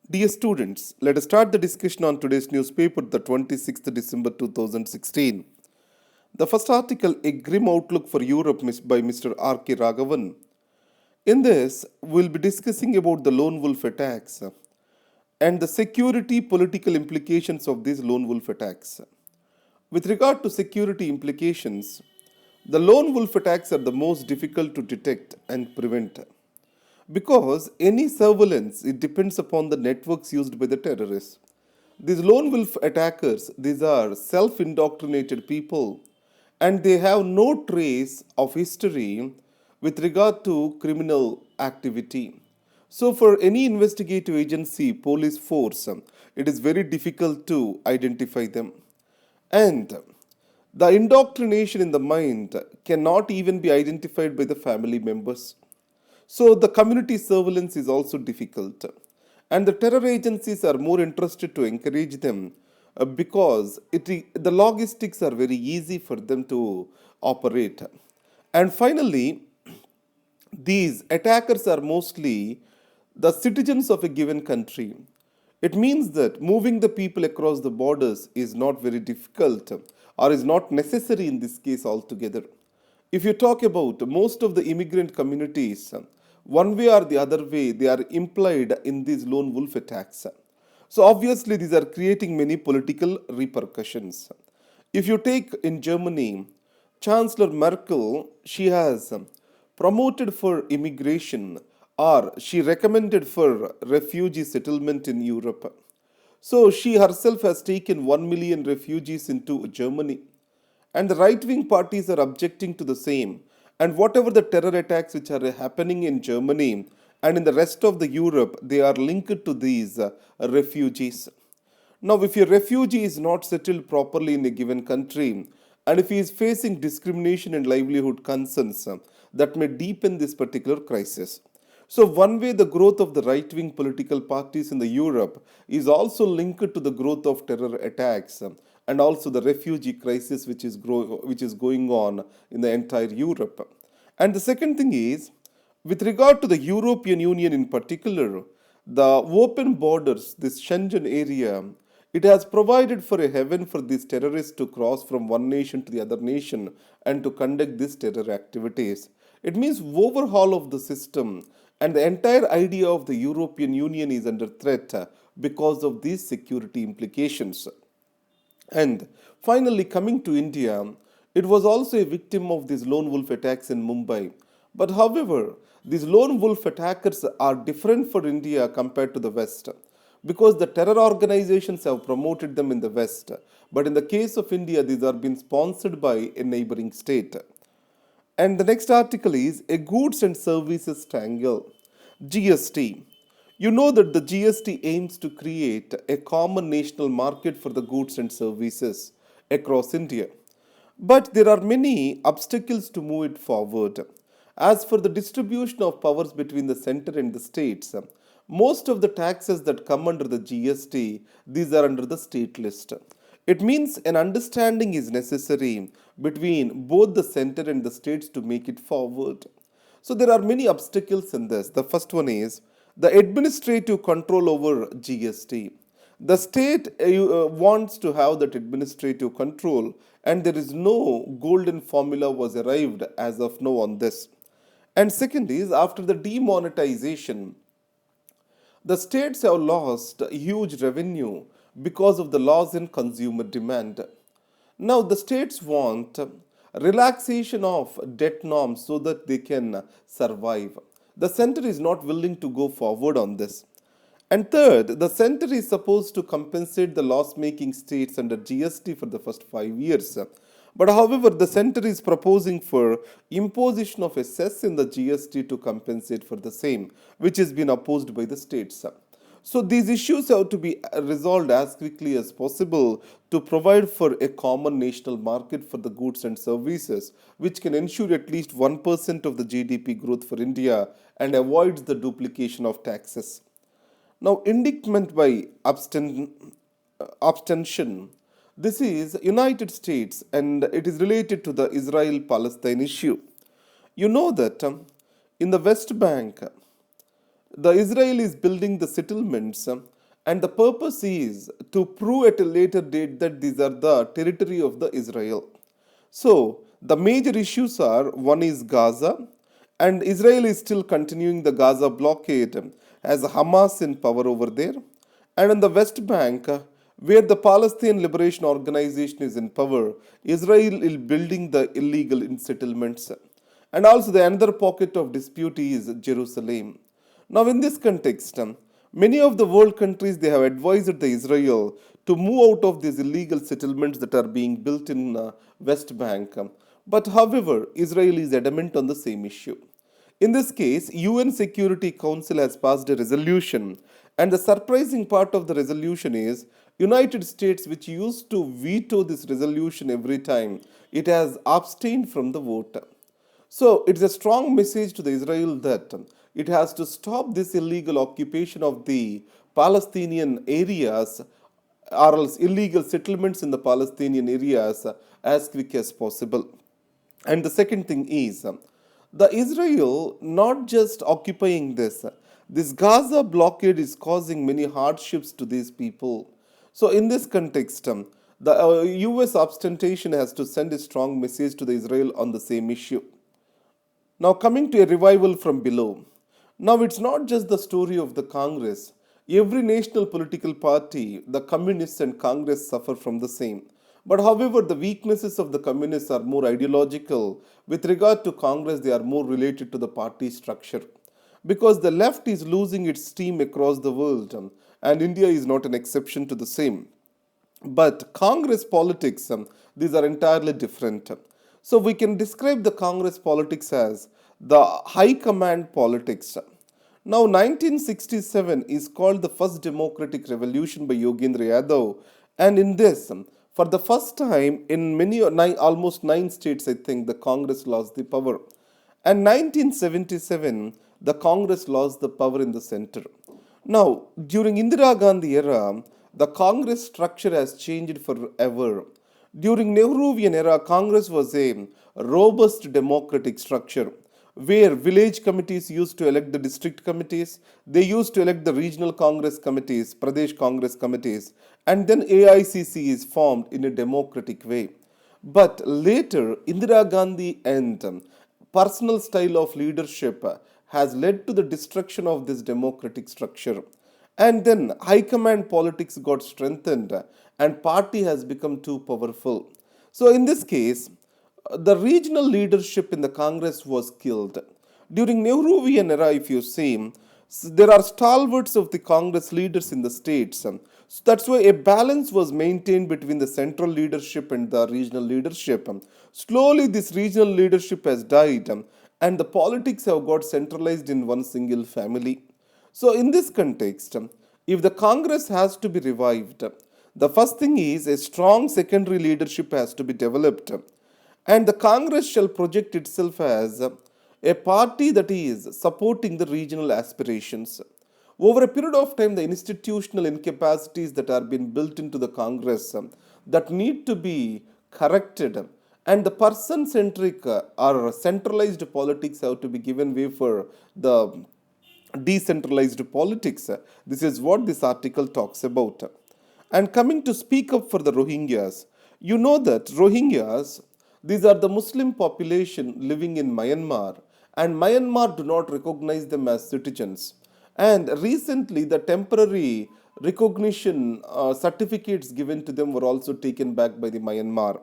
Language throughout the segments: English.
Dear students, let us start the discussion on today's newspaper, the 26th December 2016. The first article, A Grim Outlook for Europe by Mr. R.K. Raghavan. In this, we'll be discussing about the lone wolf attacks and the security political implications of these lone wolf attacks. With regard to security implications, the lone wolf attacks are the most difficult to detect and prevent because any surveillance it depends upon the networks used by the terrorists. These lone wolf attackers, these are self-indoctrinated people and they have no trace of history with regard to criminal activity. So for any investigative agency, police force, it is very difficult to identify them. And the indoctrination in the mind cannot even be identified by the family members. So the community surveillance is also difficult. And the terror agencies are more interested to encourage them because the logistics are very easy for them to operate. And finally, these attackers are mostly the citizens of a given country. It means that moving the people across the borders is not very difficult or is not necessary in this case altogether. If you talk about most of the immigrant communities, one way or the other way, they are implied in these lone wolf attacks. So obviously, these are creating many political repercussions. If you take in Germany, Chancellor Merkel, she has promoted for immigration or she recommended for refugee settlement in Europe. So she herself has taken 1 million refugees into Germany. And the right wing parties are objecting to the same. And whatever the terror attacks which are happening in Germany and in the rest of the Europe, they are linked to these refugees. Now, if a refugee is not settled properly in a given country, and if he is facing discrimination and livelihood concerns, that may deepen this particular crisis. So, one way the growth of the right wing political parties in the Europe is also linked to the growth of terror attacks and also the refugee crisis which is going on in the entire Europe. And the second thing is, with regard to the European Union in particular, the open borders, this Schengen area, it has provided for a haven for these terrorists to cross from one nation to the other nation and to conduct these terror activities. It means overhaul of the system and the entire idea of the European Union is under threat because of these security implications. And finally, coming to India, it was also a victim of these lone wolf attacks in Mumbai. But however, these lone wolf attackers are different for India compared to the West because the terror organizations have promoted them in the West. But in the case of India, these are being sponsored by a neighboring state. And the next article is a goods and services triangle, GST. You know that the GST aims to create a common national market for the goods and services across India. But there are many obstacles to move it forward. As for the distribution of powers between the center and the states, most of the taxes that come under the GST, these are under the state list. It means an understanding is necessary between both the center and the states to make it forward. So there are many obstacles in this. The first one is the administrative control over GST. The state wants to have that administrative control, and there is no golden formula was arrived as of now on this. And second is after the demonetization, the states have lost huge revenue because of the loss in consumer demand. Now, the states want relaxation of debt norms so that they can survive. The center is not willing to go forward on this. And third, the center is supposed to compensate the loss making states under GST for the first 5 years. But however, the center is proposing for imposition of a cess in the GST to compensate for the same, which has been opposed by the states. So these issues have to be resolved as quickly as possible to provide for a common national market for the goods and services, which can ensure at least 1% of the GDP growth for India and avoids the duplication of taxes. Now, indictment by abstention. This is United States and it is related to the Israel-Palestine issue. You know that in the West Bank, the Israel is building the settlements and the purpose is to prove at a later date that these are the territory of the Israel. So the major issues are, one is Gaza, and Israel is still continuing the Gaza blockade as Hamas in power over there, and on the West Bank, where the Palestinian Liberation Organization is in power, Israel is building the illegal settlements. And also the another pocket of dispute is Jerusalem. Now in this context, many of the world countries, they have advised the Israel to move out of these illegal settlements that are being built in West Bank. But however, Israel is adamant on the same issue. In this case, UN Security Council has passed a resolution, and the surprising part of the resolution is United States, which used to veto this resolution every time, it has abstained from the vote. So it's a strong message to the Israel that it has to stop this illegal occupation of the Palestinian areas or else illegal settlements in the Palestinian areas as quick as possible. And the second thing is the Israel not just occupying this Gaza blockade is causing many hardships to these people. So in this context, the US abstention has to send a strong message to the Israel on the same issue. Now, coming to a revival from below. Now, it's not just the story of the Congress. Every national political party, the communists and Congress suffer from the same. But however, the weaknesses of the communists are more ideological. With regard to Congress, they are more related to the party structure. Because the left is losing its steam across the world, and India is not an exception to the same. But Congress politics, these are entirely different. So we can describe the Congress politics as the high command politics. Now, 1967 is called the first democratic revolution by Yogendra Yadav, and in this, for the first time in almost 9 states, I think the Congress lost the power. And 1977, the Congress lost the power in the center. Now, during Indira Gandhi era, the Congress structure has changed forever. During Nehruvian era, Congress was a robust democratic structure where village committees used to elect the district committees, they used to elect the regional Congress committees, Pradesh Congress committees, and then AICC is formed in a democratic way. But later, Indira Gandhi and personal style of leadership has led to the destruction of this democratic structure. And then high command politics got strengthened and party has become too powerful. So in this case, the regional leadership in the Congress was killed. During Nehruvian era, if you see, there are stalwarts of the Congress leaders in the states. So that's why a balance was maintained between the central leadership and the regional leadership. Slowly, this regional leadership has died and the politics have got centralized in one single family. So, in this context, if the Congress has to be revived, the first thing is a strong secondary leadership has to be developed, and the Congress shall project itself as a party that is supporting the regional aspirations. Over a period of time, the institutional incapacities that are being built into the Congress that need to be corrected, and the person centric or centralized politics have to be given way for the decentralized politics. This is what this article talks about. And coming to speak up for the Rohingyas, you know that Rohingyas, these are the Muslim population living in Myanmar, and Myanmar do not recognize them as citizens. And recently, the temporary recognition certificates given to them were also taken back by the Myanmar.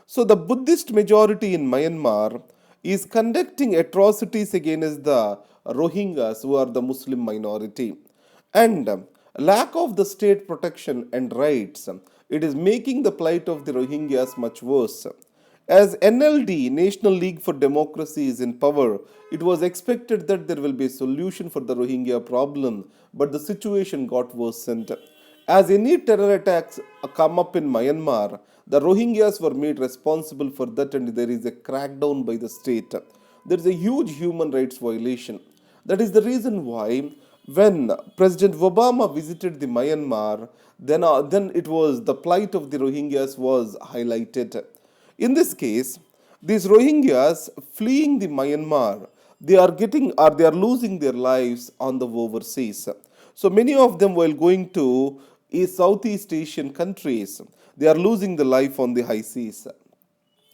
So the Buddhist majority in Myanmar is conducting atrocities against the Rohingyas, who are the Muslim minority. And lack of the state protection and rights, it is making the plight of the Rohingyas much worse. As NLD, National League for Democracy, is in power, it was expected that there will be a solution for the Rohingya problem, but the situation got worsened. As any terror attacks come up in Myanmar, the Rohingyas were made responsible for that, and there is a crackdown by the state. There is a huge human rights violation. That is the reason why when President Obama visited the Myanmar, then it was the plight of the Rohingyas was highlighted. In this case, these Rohingyas fleeing the Myanmar, they are losing their lives on the overseas. So many of them, while going to Southeast Asian countries, they are losing the life on the high seas.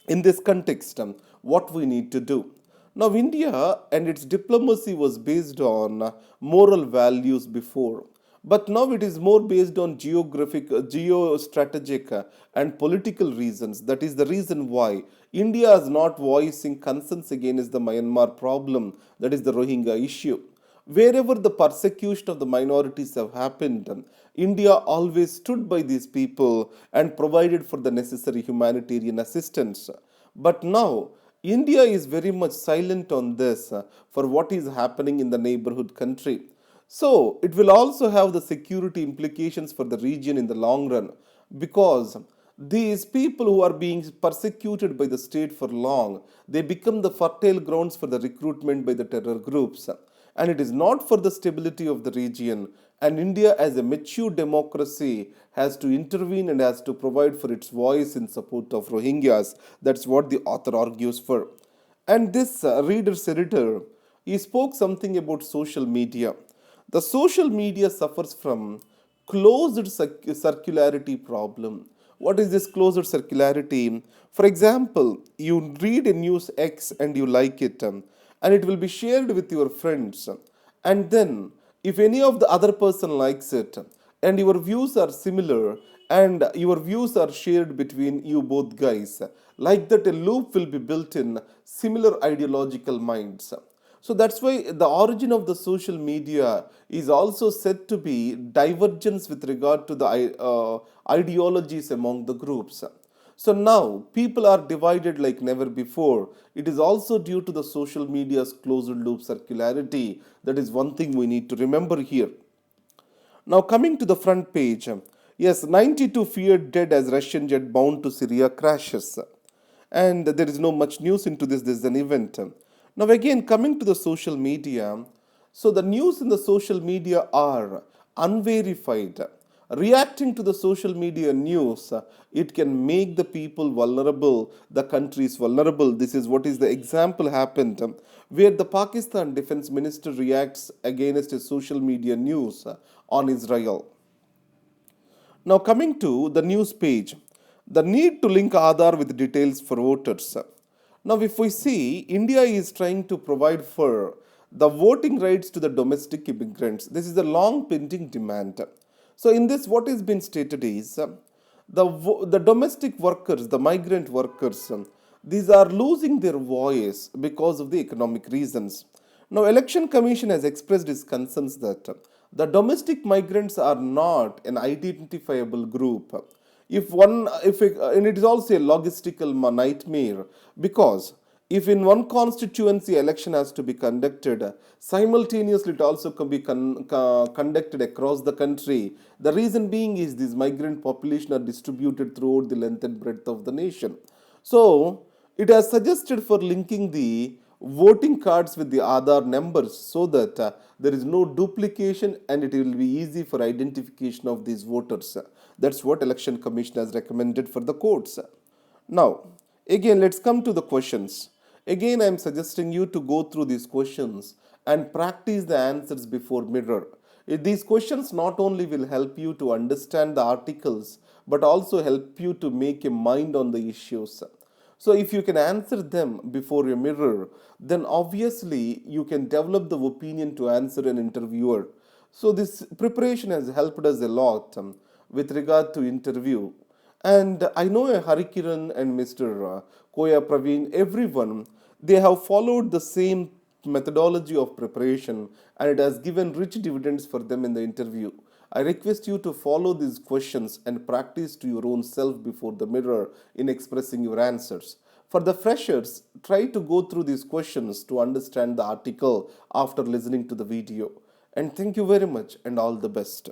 In this context, what we need to do. Now, India and its diplomacy was based on moral values before, but now it is more based on geostrategic, and political reasons. That is the reason why India is not voicing concerns against the Myanmar problem, that is the Rohingya issue. Wherever the persecution of the minorities have happened, India always stood by these people and provided for the necessary humanitarian assistance. But now, India is very much silent on this for what is happening in the neighborhood country. So, it will also have the security implications for the region in the long run because these people who are being persecuted by the state for long, they become the fertile grounds for the recruitment by the terror groups. And it is not for the stability of the region. And India, as a mature democracy, has to intervene and has to provide for its voice in support of Rohingyas. That's what the author argues for. And this reader's editor, he spoke something about social media. The social media suffers from closed circularity problem. What is this closed circularity? For example, you read a news X and you like it, and it will be shared with your friends. And then, if any of the other person likes it, and your views are similar, and your views are shared between you both guys, like that, a loop will be built in similar ideological minds. So that's why the origin of the social media is also said to be divergence with regard to the ideologies among the groups. So now people are divided like never before. It is also due to the social media's closed loop circularity. That is one thing we need to remember here. Now coming to the front page, yes, 92 feared dead as Russian jet bound to Syria crashes. And there is no much news into this. This is an event. Now again, coming to the social media, so the news in the social media are unverified. Reacting to the social media news, it can make the people vulnerable, the country is vulnerable. This is what is the example happened where the Pakistan defense minister reacts against a social media news on Israel. Now coming to the news page, the need to link Aadhaar with details for voters. Now if we see, India is trying to provide for the voting rights to the domestic immigrants. This is a long pending demand. So in this, what has been stated is the domestic workers, the migrant workers, these are losing their voice because of the economic reasons. Now, Election Commission has expressed its concerns that the domestic migrants are not an identifiable group. And it is also a logistical nightmare because if in one constituency election has to be conducted, simultaneously it also can be conducted across the country. The reason being is these migrant population are distributed throughout the length and breadth of the nation. So it has suggested for linking the voting cards with the Aadhaar numbers so that there is no duplication and it will be easy for identification of these voters. That's what Election Commission has recommended for the courts. Now, again, let's come to the questions. Again, I am suggesting you to go through these questions and practice the answers before mirror. These questions not only will help you to understand the articles, but also help you to make a mind on the issues. So if you can answer them before a mirror, then obviously you can develop the opinion to answer an interviewer. So this preparation has helped us a lot with regard to interview. And I know Harikiran and Mr. Koya Praveen, everyone, they have followed the same methodology of preparation and it has given rich dividends for them in the interview. I request you to follow these questions and practice to your own self before the mirror in expressing your answers. For the freshers, try to go through these questions to understand the article after listening to the video. And thank you very much and all the best.